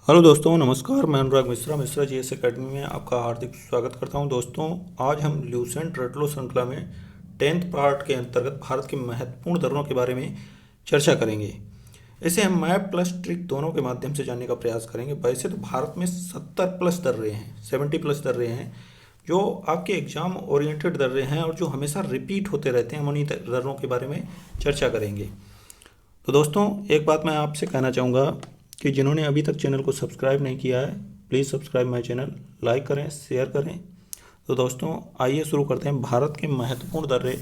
Hello दोस्तों, नमस्कार। मैं अनुराग मिश्रा जीएस एकेडमी में आपका हार्दिक स्वागत करता हूं। दोस्तों, आज हम ल्यूसेंट रेटलो श्रृंखला में 10th पार्ट के अंतर्गत भारत की महत्वपूर्ण दरों के बारे में चर्चा करेंगे। इसे हम मैप प्लस ट्रिक दोनों के माध्यम से जानने का प्रयास करेंगे। वैसे तो भारत में 70 प्लस दर्रे हैं, 70 प्लस दर्रे हैं जो आपके एग्जाम ओरिएंटेड दर्रे हैं और जो हमेशा रिपीट होते रहते हैं। हम उन्हीं दर्रों के बारे में चर्चा करेंगे। तो दोस्तों, एक बात मैं आपसे कहना चाहूँगा कि जिन्होंने अभी तक चैनल को सब्सक्राइब नहीं किया है, please subscribe my channel, like करें, शेयर करें। तो दोस्तों, आइए शुरू करते हैं। भारत के महत्वपूर्ण दर्रे।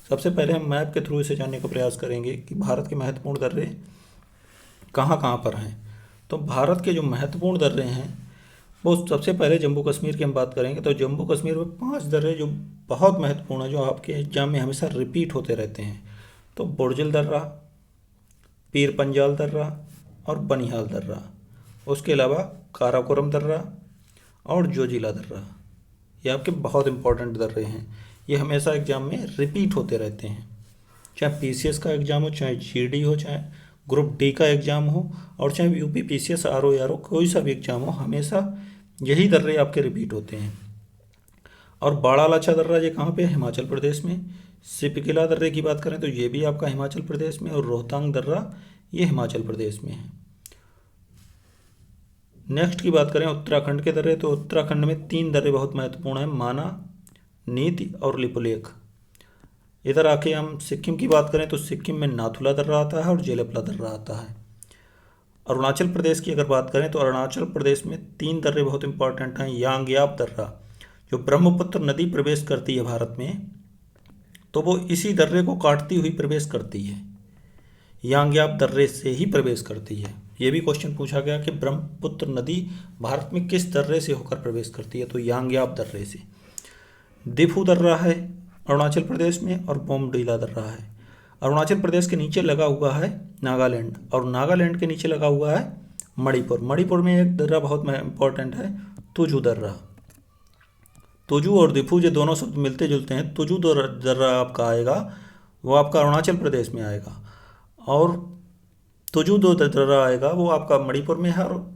सबसे पहले हम मैप के थ्रू इसे जानने का प्रयास करेंगे कि भारत के महत्वपूर्ण दर्रे कहाँ कहाँ पर हैं। तो भारत के जो महत्वपूर्ण दर्रे हैं वो सबसे पहले जम्मू कश्मीर की हम बात करेंगे। तो जम्मू कश्मीर में 5 दर्रे जो बहुत महत्वपूर्ण है, जो आपके एग्जाम में हमेशा रिपीट होते रहते हैं। तो बुर्जिल दर्रा, पीर पंजाल दर्रा और बनिहाल दर्रा। उसके अलावा काराकोरम दर्रा और जोजिला दर्रा। ये आपके बहुत इंपॉर्टेंट दर्रे हैं। ये हमेशा एग्जाम में रिपीट होते रहते हैं, चाहे पीसीएस का एग्ज़ाम हो, चाहे जीडी हो, चाहे ग्रुप डी का एग्ज़ाम हो, और चाहे यूपी पीसीएस आरओ यारो कोई सा भी एग्ज़ाम हो, हमेशा यही दर्रे आपके रिपीट होते हैं। और बाड़ा लाचा दर्रा ये कहाँ पे है? हिमाचल प्रदेश में। सिपकिला दर्रे की बात करें तो ये भी आपका हिमाचल प्रदेश में। और रोहतांग दर्रा ये हिमाचल प्रदेश में है। नेक्स्ट की बात करें उत्तराखंड के दर्रे, तो उत्तराखंड में 3 दर्रे बहुत महत्वपूर्ण हैं, माना, नीति और लिपुलेख। इधर आके हम सिक्किम की बात करें तो सिक्किम में नाथुला दर्रा आता है और जेलेपला दर्रा आता है। अरुणाचल प्रदेश की अगर बात करें तो अरुणाचल प्रदेश में 3 दर्रे बहुत इंपॉर्टेंट हैं। यांगयाप दर्रा, जो ब्रह्मपुत्र नदी प्रवेश करती है भारत में, तो वो इसी दर्रे को काटती हुई प्रवेश करती है। यांगयाप दर्रे से ही प्रवेश करती है। ये भी क्वेश्चन पूछा गया कि ब्रह्मपुत्र नदी भारत में किस दर्रे से होकर प्रवेश करती है, तो यांगयाप दर्रे से। दिफू दर्रा है अरुणाचल प्रदेश में, और बोमडीला दर्रा है। अरुणाचल प्रदेश के नीचे लगा हुआ है नागालैंड, और नागालैंड के नीचे लगा हुआ है मणिपुर। मणिपुर में एक दर्रा बहुत इंपॉर्टेंट है, तुजू दर्रा। तुजू और दिफू ये दोनों शब्द मिलते जुलते हैं। तुजू दर्रा आपका आएगा, वो आपका अरुणाचल प्रदेश में आएगा, और तुजू दर्रा आएगा वो आपका मणिपुर में है, और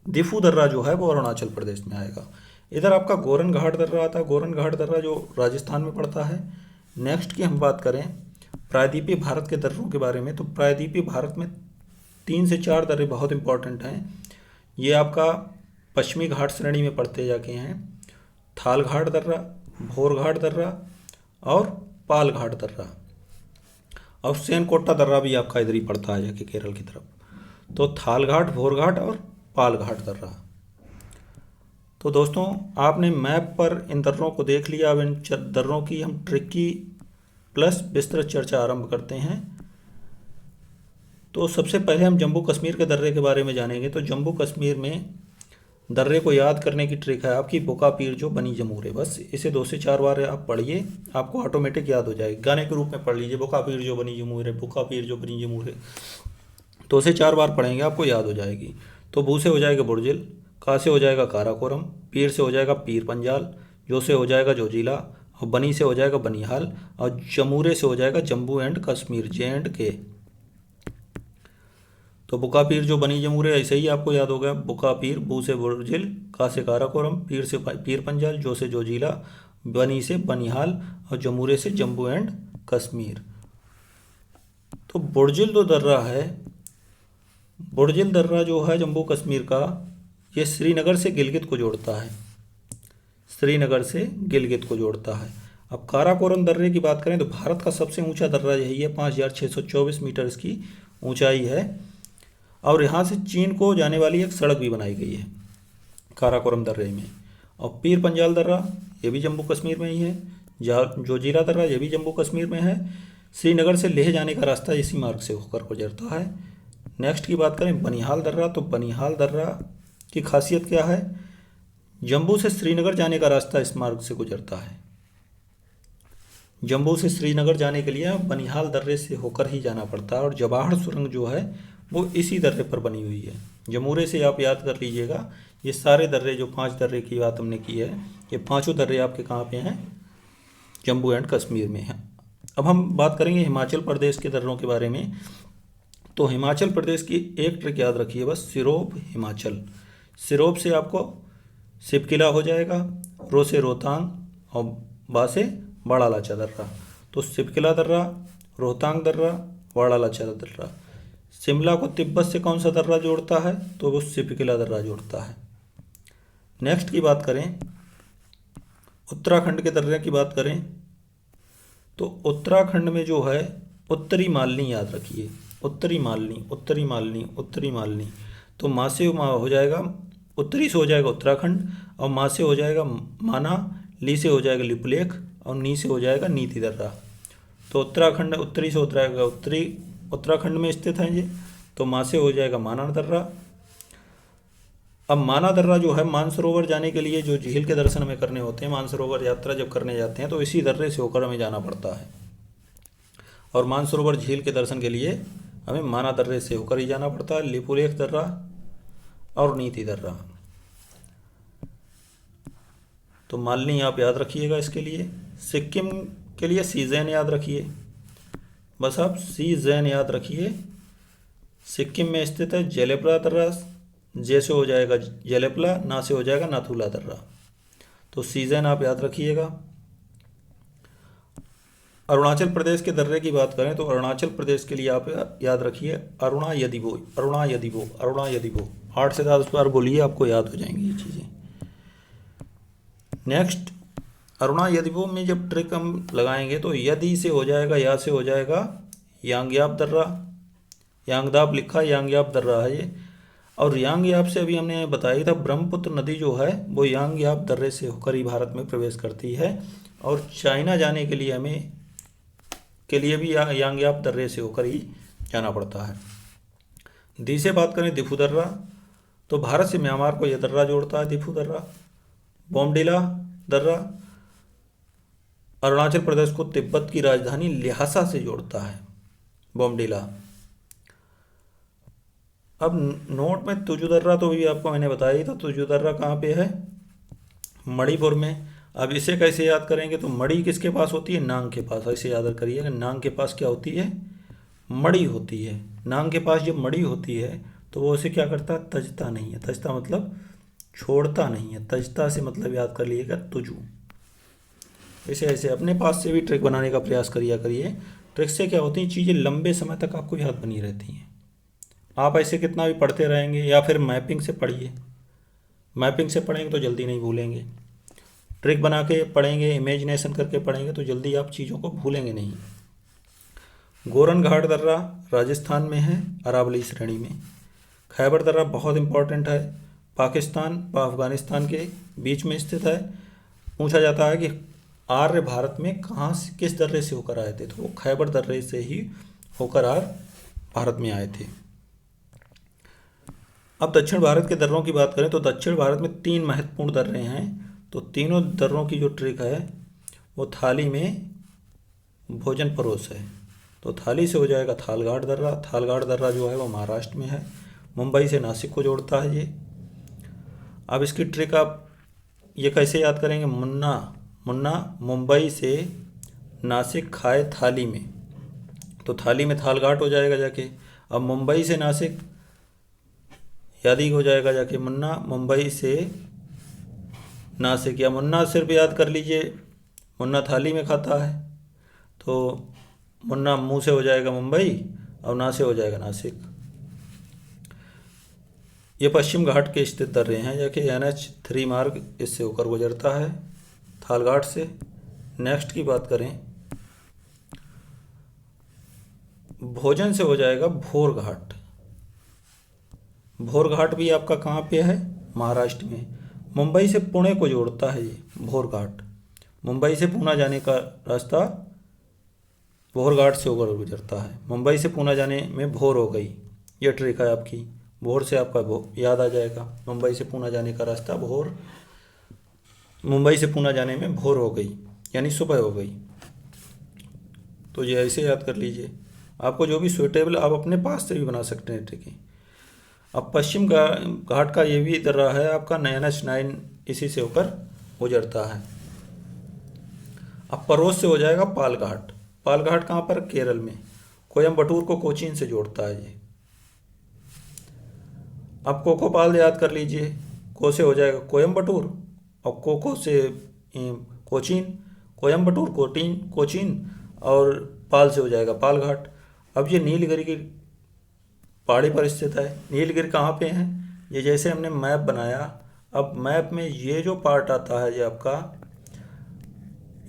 दिफू दर्रा जो है वो अरुणाचल प्रदेश में आएगा। इधर आपका गोरन घाट दर्रा आता है। गोरन घाट दर्रा जो राजस्थान में पड़ता है। नेक्स्ट की हम बात करें प्रायद्वीपीय भारत के दर्रों के बारे में, तो प्रायद्वीपीय भारत में 3 से 4 दर्रे बहुत इंपॉर्टेंट हैं। ये आपका पश्चिमी घाट श्रेणी में पड़ते जाके हैं। थाल घाट दर्रा, भोर घाट दर्रा और पाल घाट दर्रा। और सेनकोटा दर्रा भी आपका इधर ही पड़ता है जाके केरल की तरफ। तो थाल घाट, भोर घाट और पाल घाट दर्रा। तो दोस्तों, आपने मैप पर इन दर्रों को देख लिया। अब इन दर्रों की हम ट्रिकी प्लस विस्तृत चर्चा आरंभ करते हैं। तो सबसे पहले हम जम्मू कश्मीर के दर्रे के बारे में जानेंगे। तो जम्मू कश्मीर में दर्रे को याद करने की ट्रिक है आपकी बुका पीर जो बनी जमूरे। बस इसे 2 से 4 बार आप पढ़िए, आपको ऑटोमेटिक याद हो जाएगी। गाने के रूप में पढ़ लीजिए, बुका पीर जो बनी जमूरे, बुका पीर जो बनी जमूरे। 2 से 4 बार पढ़ेंगे, आपको याद हो जाएगी। तो बू से हो जाएगा बुर्जिल, का से हो जाएगा काराकोरम, पीर से हो जाएगा पीर पंजाल, जो से हो जाएगा जोजिला, और बनी से हो जाएगा बनिहाल, और जमूरे से हो जाएगा जम्मू एंड कश्मीर, J&K। तो बुका पीर जो बनी जमूरे ऐसे ही आपको याद होगा। बुका पीर, बू से बुर्जिल, का से काराकोरम, पीर से पीर पंजाल, जो से जोजिला, बनी से बनिहाल, और जमूरे से जम्मू एंड कश्मीर। तो बुर्जिल जो दर्रा है, बुर्जिल दर्रा जो है जम्मू कश्मीर का, ये श्रीनगर से गिलगित को जोड़ता है। श्रीनगर से गिलगित को जोड़ता है। अब काराकोरम दर्रे की बात करें तो भारत का सबसे ऊंचा दर्रा यही है, 5624 मीटर इसकी ऊंचाई है। और यहाँ से चीन को जाने वाली एक सड़क भी बनाई गई है काराकोरम दर्रे में। और पीर पंजाल दर्रा ये भी जम्मू कश्मीर में ही है। जोजिला दर्रा ये भी जम्मू कश्मीर में है। श्रीनगर से लेह जाने का रास्ता इसी मार्ग से होकर गुजरता है। नेक्स्ट की बात करें बनिहाल दर्रा, तो बनिहाल दर्रा की खासियत क्या है? जम्मू से श्रीनगर जाने का रास्ता इस मार्ग से गुजरता है। जम्मू से श्रीनगर जाने के लिए बनिहाल दर्रे से होकर ही जाना पड़ता है। और जवाहर सुरंग जो है वो इसी दर्रे पर बनी हुई है। जमूरे से आप याद कर लीजिएगा। ये सारे दर्रे, जो 5 दर्रे की बात हमने की है, ये पांचों दर्रे आपके कहाँ पे हैं? जम्मू एंड कश्मीर में हैं। अब हम बात करेंगे हिमाचल प्रदेश के दर्रों के बारे में। तो हिमाचल प्रदेश की एक ट्रिक याद रखिए बस, सिरोप हिमाचल। सिरोप से आपको सिपकिला हो जाएगा, रो से रोहतांग और बा से बड़ा लाचा दर्रा। तो सिपकिला दर्रा, रोहतांग दर्रा, बड़ा लाचा दर्रा। शिमला को तिब्बत से कौन सा दर्रा जोड़ता है? तो वो सिपकिला दर्रा जोड़ता है। नेक्स्ट की बात करें, उत्तराखंड के दर्रे की बात करें तो उत्तराखंड में जो है उत्तरी मालनी याद रखिए, उत्तरी मालनी, उत्तरी मालनी, उत्तरी मालनी। तो माँ से हो जाएगा, उत्तरी से हो जाएगा उत्तराखंड, और माँ से हो जाएगा माना, ली से हो जाएगा लिपुलेख, और नी से हो जाएगा नीति दर्रा। तो उत्तराखंड उत्तरी से उतराएगा, उत्तरी उत्तराखंड में स्थित है ये। तो माँ से हो जाएगा माना दर्रा। अब माना दर्रा जो है, मानसरोवर जाने के लिए जो झील के दर्शन हमें करने होते हैं, मानसरोवर यात्रा जब करने जाते हैं तो इसी दर्रे से होकर हमें जाना पड़ता है। और मानसरोवर झील के दर्शन के लिए हमें माना दर्रे से होकर ही जाना पड़ता है, लिपुलेख दर्रा और नीति दर्रा। तो मालनी आप याद रखिएगा इसके लिए। सिक्किम के लिए सीजैन याद रखिए, बस आप सीजैन याद रखिए। सिक्किम में स्थित है जेलेपला दर्रा, जैसे हो जाएगा जेलेपला, ना से हो जाएगा नाथुला दर्रा। तो सीजन आप याद रखिएगा। अरुणाचल प्रदेश के दर्रे की बात करें तो अरुणाचल प्रदेश के लिए आप याद रखिए अरुणा यदिबो, अरुणा यदिबो, अरुणा यदिबो। 8 से 10 बार बोलिए, आपको याद हो जाएंगी ये चीज़ें। नेक्स्ट, अरुणा यदिबो में जब ट्रिक हम लगाएंगे तो यदि से हो जाएगा, या से हो जाएगा यांग्याप दर्रा, यांगदाप लिखा, यांग्याप दर्रा है ये। और यांग्याप से अभी हमने बताया था, ब्रह्मपुत्र नदी जो है वो यांग्याप दर्रे से होकर ही भारत में प्रवेश करती है, और चाइना जाने के लिए हमें के लिए भी यांग्याप दर्रे से होकर ही जाना पड़ता है। दी से बात करें दिफू दर्रा, तो भारत से म्यांमार को यह दर्रा जोड़ता है, दिफू दर्रा। बोमडिला दर्रा अरुणाचल प्रदेश को तिब्बत की राजधानी ल्हासा से जोड़ता है, बोमडिला। अब नोट में तुजु दर्रा तो भी आपको मैंने बताया ही था, तुजु दर्रा कहाँ पे है? मणिपुर में। अब इसे कैसे याद करेंगे? तो मणि किसके पास होती है? नांग के पास। ऐसे याद करिएगा, नांग के पास क्या होती है? मणि होती है। नांग के पास जब मणि होती है तो वो उसे क्या करता है? तजता नहीं है। तजता मतलब छोड़ता नहीं है, तजता से मतलब याद कर लीजिएगा तुजु। ऐसे ऐसे अपने पास से भी ट्रिक बनाने का प्रयास करिए। ट्रिक से क्या होती है, चीज़ें लंबे समय तक आपको याद बनी रहती हैं। आप ऐसे कितना भी पढ़ते रहेंगे, या फिर मैपिंग से पढ़िए। मैपिंग से पढ़ेंगे तो जल्दी नहीं भूलेंगे, ट्रिक बना के पढ़ेंगे, इमेजिनेशन करके पढ़ेंगे तो जल्दी आप चीज़ों को भूलेंगे नहीं। गोरन घाट दर्रा राजस्थान में है, अरावली श्रेणी में। खैबर दर्रा बहुत इंपॉर्टेंट है, पाकिस्तान व अफगानिस्तान के बीच में स्थित है। पूछा जाता है कि आर्य भारत में कहाँ से, किस दर्रे से होकर आए थे? तो वो खैबर दर्रे से ही होकर आर्य भारत में आए थे। अब दक्षिण भारत के दर्रों की बात करें तो दक्षिण भारत में 3 महत्वपूर्ण दर्रे हैं। तो तीनों दर्रों की जो ट्रिक है वो थाली में भोजन परोस है। तो थाली से हो जाएगा थालघाट दर्रा। थालघाट दर्रा जो है वो महाराष्ट्र में है, मुंबई से नासिक को जोड़ता है ये। अब इसकी ट्रिक आप ये कैसे याद करेंगे? मुन्ना मुन्ना मुंबई से नासिक खाए थाली में, तो थाली में थालघाट हो जाएगा जाके। अब मुंबई से नासिक यादी हो जाएगा जाके मुन्ना, मुंबई से नासिक, या मुन्ना सिर्फ याद कर लीजिए, मुन्ना थाली में खाता है तो मुन्ना मुंह से हो जाएगा मुंबई, और ना से हो जाएगा नासिक। ये पश्चिम घाट के स्थित दर्रे हैं, जाके NH3 मार्ग इससे होकर गुजरता है थालघाट से। नेक्स्ट की बात करें, भोजन से हो जाएगा भोर घाट। भोर घाट भी आपका कहाँ पे है? महाराष्ट्र में। मुंबई से पुणे को जोड़ता है ये भोर घाट। मुंबई से पूना जाने का रास्ता भोर घाट से होकर गुजरता है। मुंबई से पूना जाने में भोर हो गई, ये ट्रिक है आपकी। भोर से आपका याद आ जाएगा, मुंबई से पूना जाने का रास्ता भोर, मुंबई से पूना जाने में भोर हो गई यानी सुबह हो गई। तो ये ऐसे याद कर लीजिए, आपको जो भी सुटेबल आप अपने पास से भी बना सकते हैं ट्रिक। अब पश्चिम घाट का ये भी दर्रा है आपका NH9, इसी से होकर गुजरता है। अब पड़ोस से हो जाएगा पालघाट। पालघाट कहाँ पर? केरल में। कोयम्बटूर को कोचीन से जोड़ता है ये। अब कोकोपाल याद कर लीजिए, को से हो जाएगा कोयम्बटूर, और कोको से कोचीन, कोयम्बटूर कोटीन कोचीन, और पाल से हो जाएगा पालघाट। अब ये नीलगिरी की पहाड़ी पर स्थित है। नीलगिरी कहाँ पे है? ये जैसे हमने मैप बनाया, अब मैप में ये जो पार्ट आता है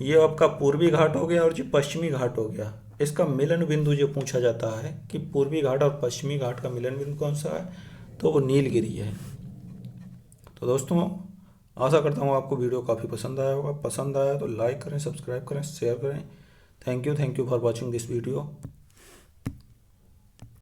ये आपका पूर्वी घाट हो गया और जो पश्चिमी घाट हो गया। इसका मिलन बिंदु जो पूछा जाता है कि पूर्वी घाट और पश्चिमी घाट का मिलन बिंदु कौन सा है, तो वो नीलगिरी है। तो दोस्तों, आशा करता हूँ आपको वीडियो काफ़ी पसंद आया होगा। पसंद आया तो लाइक करें, सब्सक्राइब करें, शेयर करें। Thank you for watching this video.